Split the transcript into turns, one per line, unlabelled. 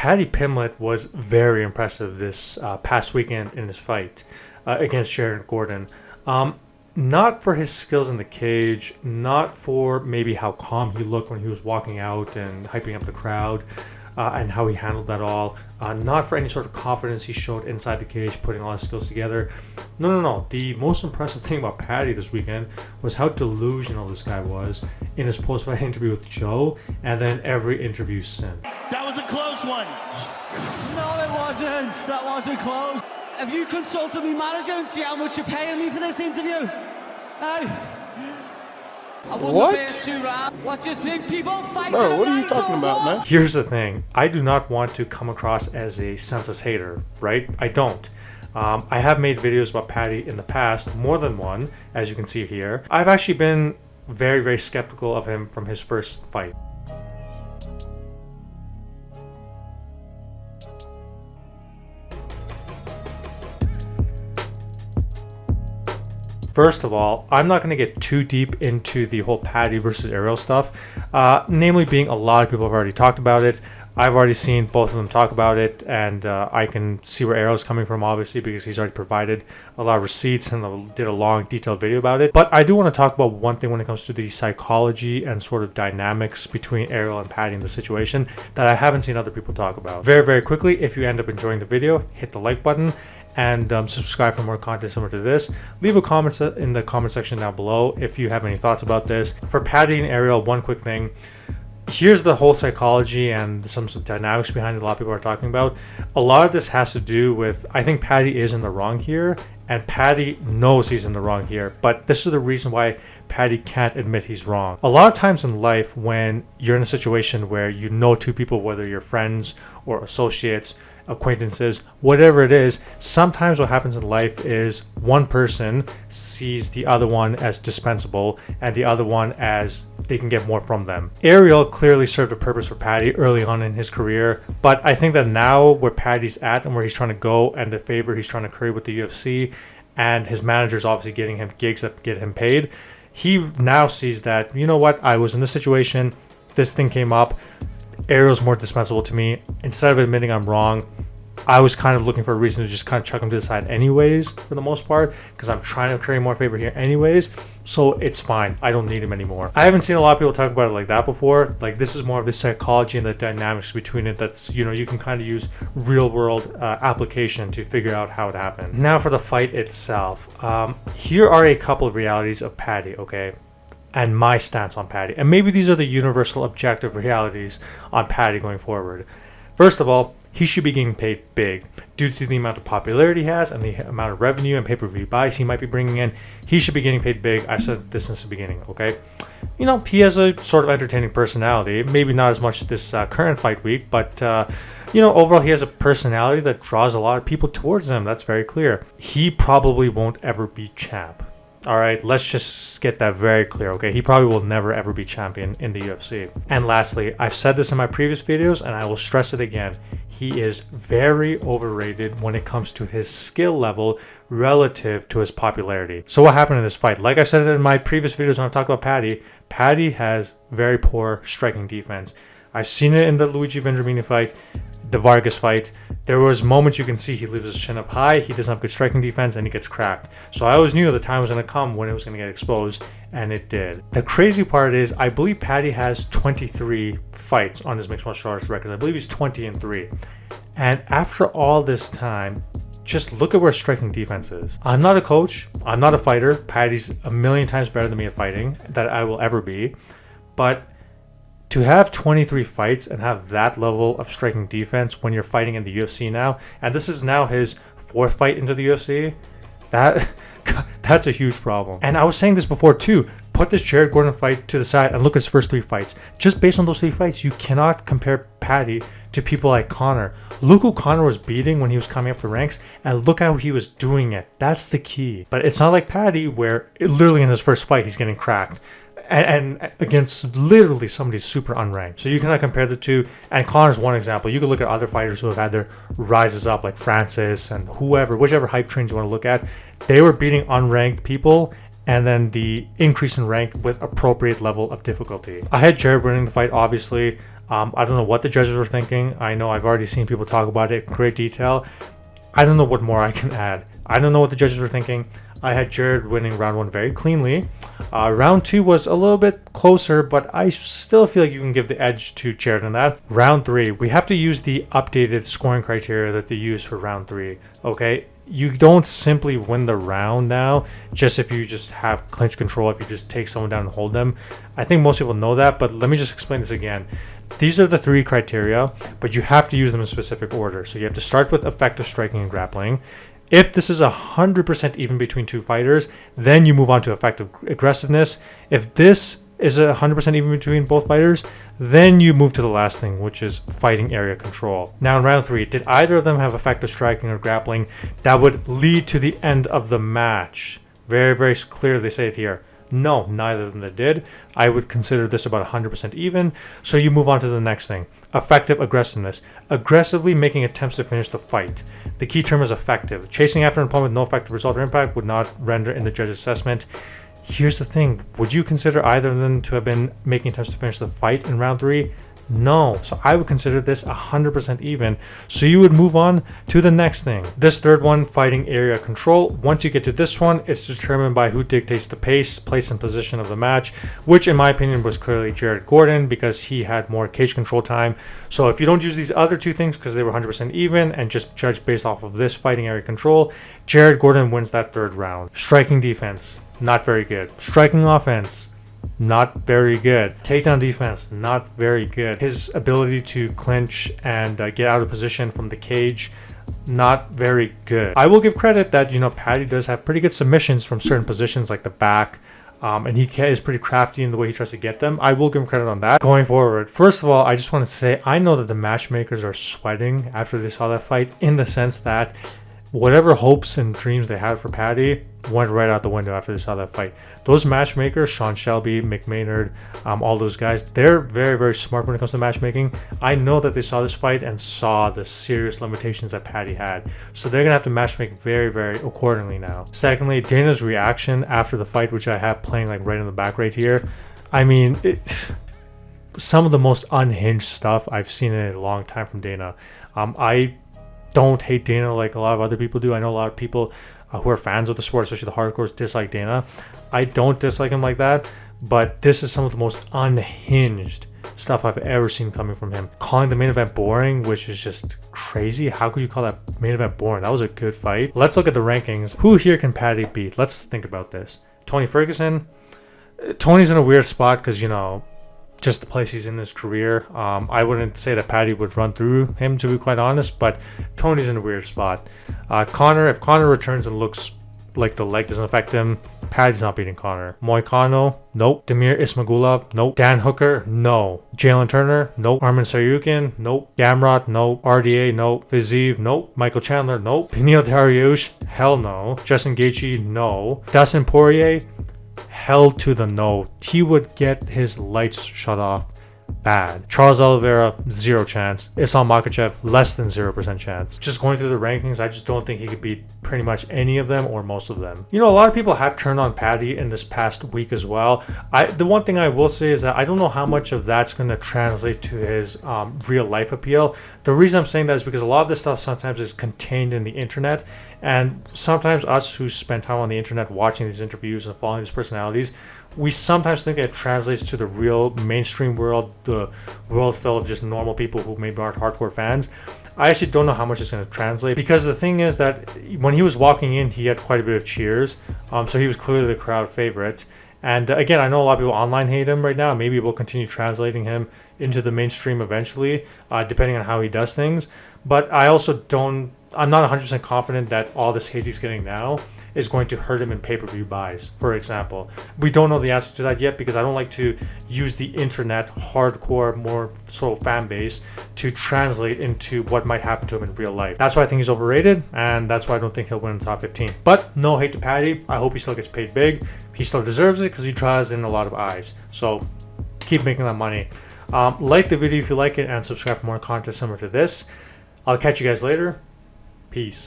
Paddy Pimblett was very impressive this past weekend in his fight against Jared Gordon. Not for his skills in the cage, not for maybe how calm he looked when he was walking out and hyping up the crowd, and how he handled that all. Not for any sort of confidence he showed inside the cage, putting all his skills together. No. The most impressive thing about Paddy this weekend was how delusional this guy was in his post-fight interview with Joe, and then every interview since.
That was a close one.
No, it wasn't. That wasn't close. Have you consulted me manager and see how much you're paying me for this interview? Hey. I wouldn't have been too round. Watch this big people fight.
Bro, what are you talking about, man?
Here's the thing. I do not want to come across as a senseless hater, right? I don't. I have made videos about Paddy in the past, more than one, as you can see here. I've actually been very, very skeptical of him from his first fight. First of all, I'm not going to get too deep into the whole Paddy versus Ariel stuff, namely being a lot of people have already talked about it. I've already seen both of them talk about it, and I can see where Ariel's coming from, obviously, because he's already provided a lot of receipts and did a long, detailed video about it. But I do want to talk about one thing when it comes to the psychology and sort of dynamics between Ariel and Paddy in the situation that I haven't seen other people talk about. Very, very quickly, if you end up enjoying the video, hit the like button and subscribe for more content similar to this. Leave a comment in the comment section down below if you have any thoughts about this. For Paddy and Ariel, one quick thing. Here's the whole psychology and some dynamics behind it a lot of people are talking about. A lot of this has to do with, I think Paddy is in the wrong here, and Paddy knows he's in the wrong here, but this is the reason why Paddy can't admit he's wrong. A lot of times in life, when you're in a situation where you know two people, whether you're friends or associates, acquaintances, whatever it is, sometimes what happens in life is one person sees the other one as dispensable and the other one as they can get more from them. Ariel clearly served a purpose for Paddy early on in his career, but I think that now where Paddy's at and where he's trying to go and the favor he's trying to curry with the UFC, and his manager's obviously getting him gigs that get him paid, he now sees that, you know what, I was in this situation, this thing came up, Ariel's more dispensable to me. Instead of admitting I'm wrong, I was kind of looking for a reason to just kind of chuck him to the side anyways, for the most part, because I'm trying to curry more favor here anyways, so it's fine. I don't need him anymore. I haven't seen a lot of people talk about it like that before. Like, this is more of the psychology and the dynamics between it that's, you know, you can kind of use real world application to figure out how it happened. Now for the fight itself. Here are a couple of realities of Paddy, okay? And my stance on Paddy. And maybe these are the universal objective realities on Paddy going forward. First of all, he should be getting paid big. Due to the amount of popularity he has and the amount of revenue and pay-per-view buys he might be bringing in, he should be getting paid big. I've said this since the beginning, okay? You know, he has a sort of entertaining personality. Maybe not as much this current fight week, but you know, overall he has a personality that draws a lot of people towards him. That's very clear. He probably won't ever be champ. All right, let's just get that very clear, okay? He probably will never ever be champion in the UFC. And lastly, I've said this in my previous videos and I will stress it again. He is very overrated when it comes to his skill level relative to his popularity. So what happened in this fight? Like I said in my previous videos when I talked about Paddy, Paddy has very poor striking defense. I've seen it in the Luigi Vendramini fight, the Vargas fight. There was moments you can see he leaves his chin up high, he doesn't have good striking defense, and he gets cracked. So I always knew the time was going to come when it was going to get exposed, and it did. The crazy part is, I believe Paddy has 23 fights on his mixed martial arts record. I believe he's 20-3. And after all this time, just look at where striking defense is. I'm not a coach, I'm not a fighter. Paddy's a million times better than me at fighting, that I will ever be. But to have 23 fights and have that level of striking defense when you're fighting in the UFC now, and this is now his 4th fight into the UFC, that's a huge problem. And I was saying this before too, put this Jared Gordon fight to the side and look at his first 3 fights. Just based on those 3 fights, you cannot compare Paddy to people like Conor. Look who Conor was beating when he was coming up the ranks, and look how he was doing it. That's the key. But it's not like Paddy, where literally in his first fight, he's getting cracked. And against literally somebody super unranked. So you cannot compare the two. And Conor's one example. You could look at other fighters who have had their rises up, like Francis and whichever hype trains you want to look at. They were beating unranked people, and then the increase in rank with appropriate level of difficulty. I had Jared winning the fight, obviously. I don't know what the judges were thinking. I know I've already seen people talk about it in great detail. I don't know what more I can add. I don't know what the judges were thinking. I had Jared winning round 1 very cleanly. Round 2 was a little bit closer, but I still feel like you can give the edge to Jared in that. Round 3, we have to use the updated scoring criteria that they use for round 3. Okay, you don't simply win the round now just if you just have clinch control, if you just take someone down and hold them. I think most people know that, but let me just explain this again. These are the 3 criteria, but you have to use them in specific order. So you have to start with effective striking and grappling. If this is 100% even between 2 fighters, then you move on to effective aggressiveness. If this is 100% even between both fighters, then you move to the last thing, which is fighting area control. Now in round 3, did either of them have effective striking or grappling that would lead to the end of the match? Very, very clear they say it here. No, neither of them did. I would consider this about 100% even. So you move on to the next thing. Effective aggressiveness. Aggressively making attempts to finish the fight. The key term is effective. Chasing after an opponent with no effective result or impact would not render in the judge's assessment. Here's the thing. Would you consider either of them to have been making attempts to finish the fight in round 3? No. So I would consider this 100% even. So you would move on to the next thing. This third one, fighting area control. Once you get to this one, it's determined by who dictates the pace, place, and position of the match, which in my opinion was clearly Jared Gordon because he had more cage control time. So if you don't use these other 2 things because they were 100% even and just judge based off of this fighting area control, Jared Gordon wins that 3rd round. Striking defense, not very good. Striking offense, not very good. Takedown defense, not very good. His ability to clinch and get out of position from the cage, not very good. I will give credit that, Paddy does have pretty good submissions from certain positions like the back, and he is pretty crafty in the way he tries to get them. I will give him credit on that. Going forward, first of all, I just want to say I know that the matchmakers are sweating after they saw that fight, in the sense that whatever hopes and dreams they had for Paddy went right out the window after they saw that fight. Those matchmakers, Sean Shelby, Mick Maynard, all those guys, they're very, very smart when it comes to matchmaking. I know that they saw this fight and saw the serious limitations that Paddy had. So they're going to have to matchmake very, very accordingly now. Secondly, Dana's reaction after the fight, which I have playing like right in the back right here. I mean, some of the most unhinged stuff I've seen in a long time from Dana. I don't hate Dana like a lot of other people do. I know a lot of people who are fans of the sport, especially the hardcores, dislike Dana. I don't dislike him like that, but this is some of the most unhinged stuff I've ever seen coming from him. Calling the main event boring, which is just crazy. How could you call that main event boring? That was a good fight. Let's look at the rankings. Who here can Paddy beat? Let's think about this. Tony Ferguson. Tony's in a weird spot because, just the place he's in his career. I wouldn't say that Paddy would run through him, to be quite honest, but Tony's in a weird spot. Connor, if Connor returns and looks like the leg doesn't affect him, Paddy's not beating Connor. Moicano, nope. Demir Ismagulov, nope. Dan Hooker, no. Jalen Turner, nope. Armin Saryukin, nope. Gamrot, nope. RDA, nope. Viziv, nope. Michael Chandler, nope. Peniel Dariush, hell no. Justin Gaethje, no. Dustin Poirier, hell to the no. He would get his lights shut off bad. Charles Oliveira, 0 chance. Islam Makhachev, less than 0% chance. Just going through the rankings, I just don't think he could beat pretty much any of them or most of them. A lot of people have turned on Paddy in this past week as well. The one thing I will say is that I don't know how much of that's going to translate to his real life appeal. The reason I'm saying that is because a lot of this stuff sometimes is contained in the internet, and sometimes us who spend time on the internet watching these interviews and following these personalities, we sometimes think it translates to the real mainstream world, the world full of just normal people who maybe aren't hardcore fans. I actually don't know how much it's going to translate, because the thing is that when he was walking in, he had quite a bit of cheers, so he was clearly the crowd favorite. And again, I know a lot of people online hate him right now. Maybe we'll continue translating him into the mainstream eventually, depending on how he does things. But I also I'm not 100% confident that all this hate he's getting now is going to hurt him in pay-per-view buys, for example. We don't know the answer to that yet, because I don't like to use the internet hardcore, more sort of fan base to translate into what might happen to him in real life. That's why I think he's overrated, and that's why I don't think he'll win in the top 15. But no hate to Paddy. I hope he still gets paid big. He still deserves it because he draws in a lot of eyes. So keep making that money. Like the video if you like it, and subscribe for more content similar to this. I'll catch you guys later. Peace.